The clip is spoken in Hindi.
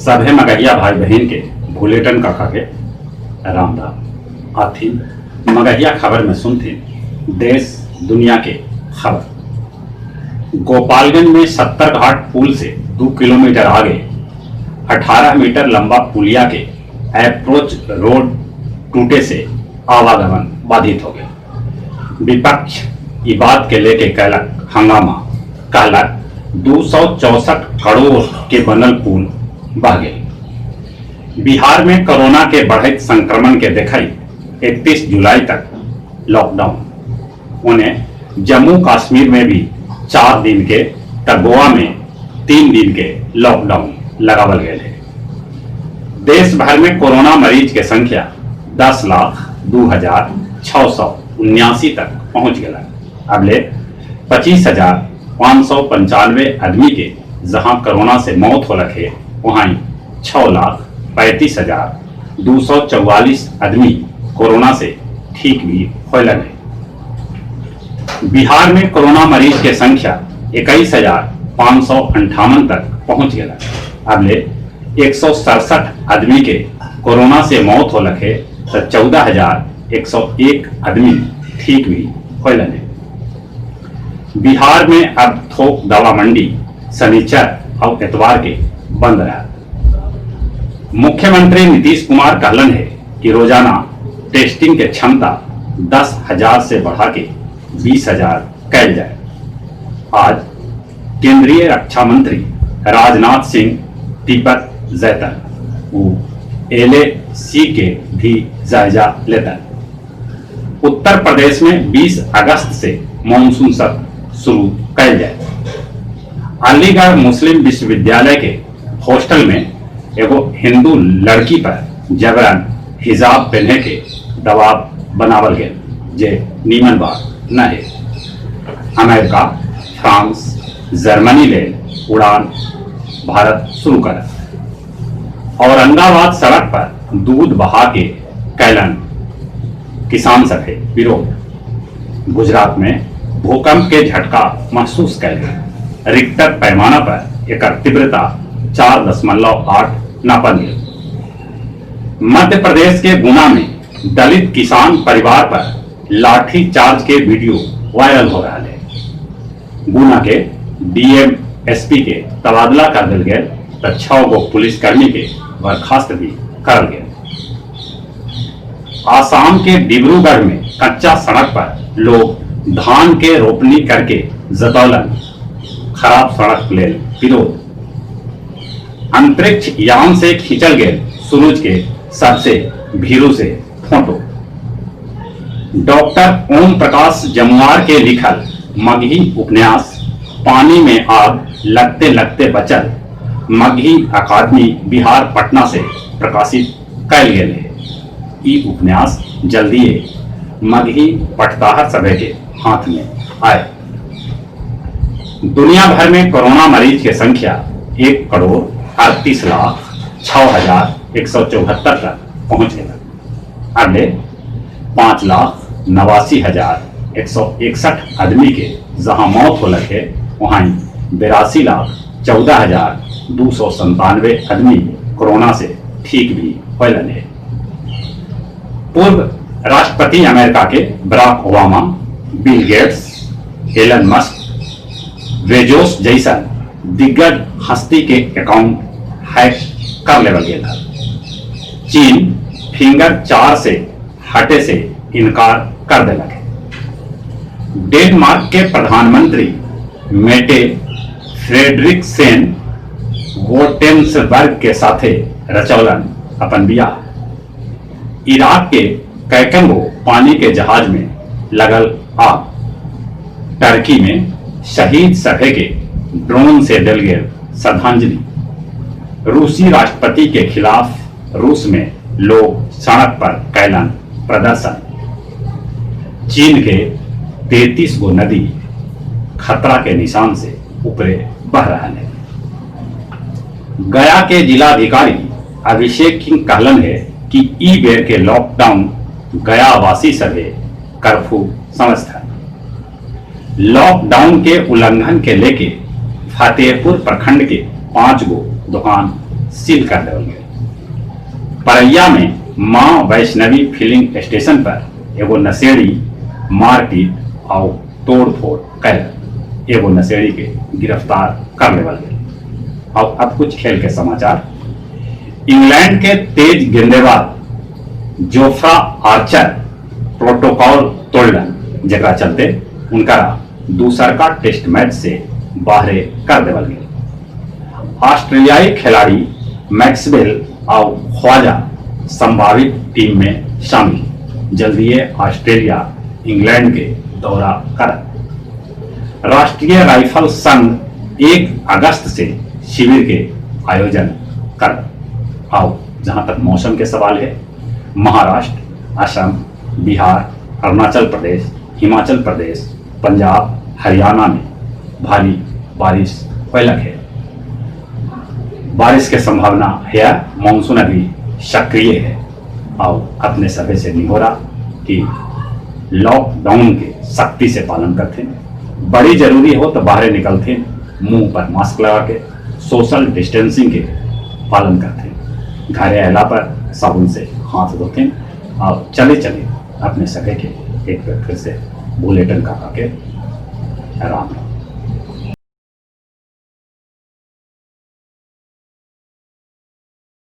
सभे मगहिया भाई बहन के बुलेटिन का के राम राम आथी मगहिया खबर में सुनते देश दुनिया के खबर। गोपालगंज में 70 घाट पुल से 2 किलोमीटर आगे 18 मीटर लंबा पुलिया के अप्रोच रोड टूटे से आवागमन बाधित हो गया। विपक्ष ई बात के लेके कहलक हंगामा, कहलक 264 करोड़ के बनल पुल बह गई। बिहार में कोरोना के बढ़त संक्रमण के देखई 31 जुलाई तक लॉकडाउन। उन्हें जम्मू कश्मीर में भी 4 दिन के तो गोवा में 3 दिन के लॉकडाउन लगावल गए है। देश भर में कोरोना मरीज के संख्या 10,02,679 तक पहुंच गया। अगले 25,595 आदमी के जहां कोरोना से मौत हो रखे वहीं 6,35,244 आदमी कोरोना से ठीक भी हो लगे। बिहार में कोरोना मरीज के संख्या 21,558 तक पहुंच गया। अगले 167 आदमी के कोरोना से मौत हो लगे तो 14,101 आदमी ठीक भी हो लगे। बिहार में अब थोक दवा मंडी शनिचर और इतवार के बंद रहा। मुख्यमंत्री नीतीश कुमार कहलन है कि रोजाना टेस्टिंग के क्षमता 10,000 से बढ़ा के 20,000 कैल जाए। आज केंद्रीय रक्षा मंत्री राजनाथ सिंह तिब्बत जैतन LAC के भी जायजा लेता। उत्तर प्रदेश में 20 अगस्त से मानसून सत्र शुरू कैल जाए। अलीगढ़ मुस्लिम विश्वविद्यालय के हॉस्टल में एगो हिंदू लड़की पर जबरन हिजाब पहने के दबाव बनावल गया जे नीमन बात न है। अमेरिका, फ्रांस, जर्मनी ले उड़ान भारत शुरू कर। औरंगाबाद सड़क पर दूध बहा के कैलन किसान सभे विरोध। गुजरात में भूकंप के झटका महसूस कैल गया। रिक्टर पैमाना पर एक तीव्रता 4.8 नापल गया। मध्य प्रदेश के गुना में दलित किसान परिवार पर लाठी चार्ज के वीडियो वायरल हो रहा है। गुना के DM SP के तबादला कर दिल गए तो 6 गो पुलिसकर्मी के बर्खास्त भी कर गए। आसाम के डिब्रूगढ़ में कच्चा सड़क पर लोग धान के रोपनी करके जतौलन खराब सड़क ले विरोध। अंतरिक्ष यान से खींचल गए सूरज के सबसे भीरू से फोटो। डॉक्टर ओम प्रकाश जमुआर के लिखल मगही उपन्यास पानी में आग लगते लगते बचल मगही अकादमी बिहार पटना से प्रकाशित कैल गए है। ई उपन्यास जल्दी मगही पटताहर सभे के हाथ में आए। दुनिया भर में कोरोना मरीज की संख्या 1,38,06,174 तक पहुंच गया। अगले 5,89,161 आदमी के जहां मौत हो लगे वहीं 82,14,297 आदमी कोरोना से ठीक भी हो लगे। पूर्व राष्ट्रपति अमेरिका के Barack Obama, Bill Gates, Elon Musk, Bezos जैसा दिग्गज हस्ती के अकाउंट हैक कर लेवल गया था। चीन फिंगर 4 से हटे से इनकार कर दे लगे। डेनमार्क के प्रधानमंत्री मेटे फ्रेडरिक्सेन वोटेन्सबर्ग के साथे रचौलन अपन बियाह। इराक के कैकंगो पानी के जहाज में लगल आग। टर्की में शहीद सभे के ड्रोन से दिल गए श्रद्धांजलि। रूसी राष्ट्रपति के खिलाफ रूस में लोग सड़क पर कैलन प्रदर्शन। चीन के 33 गो नदी खतरा के निशान से ऊपरे बह रहा है। गया के जिलाधिकारी अभिषेक सिंह कहलन है कि ई बेर के लॉकडाउन गया वासी सभे कर्फ्यू समझता। लॉकडाउन के उल्लंघन के लेके फतेहपुर प्रखंड के 5 गो दुकान सील कर देवल गए। परैया में मां वैष्णवी फिलिंग स्टेशन पर एगो नशेड़ी मारपीट और तोड़ फोड़ कर एगो नशेड़ी के गिरफ्तार कर लेवल गए। और अब कुछ खेल के समाचार। इंग्लैंड के तेज गेंदबाज जोफ्रा आर्चर प्रोटोकॉल तोड़लन, जरा चलते उनका दूसरका टेस्ट मैच से बाहर कर देवल गए। ऑस्ट्रेलियाई खिलाड़ी मैक्सवेल और ख्वाजा संभावित टीम में शामिल। जल्दी ऑस्ट्रेलिया इंग्लैंड के दौरा कर। राष्ट्रीय राइफल संघ 1 अगस्त से शिविर के आयोजन कर। आओ जहां तक मौसम के सवाल है, महाराष्ट्र, असम, बिहार, अरुणाचल प्रदेश, हिमाचल प्रदेश, पंजाब, हरियाणा में भारी बारिश फैलक है। बारिश की संभावना है। मानसून अभी सक्रिय है। और अपने सभी से निहोरा कि लॉकडाउन के सख्ती से पालन करते, बड़ी जरूरी हो तो बाहर निकलते, मुंह पर मास्क लगा के सोशल डिस्टेंसिंग के पालन करते, घर अहला पर साबुन से हाथ धोते और चले चले अपने सगे के एक बार फिर से बुलेटिन काका के राम राम।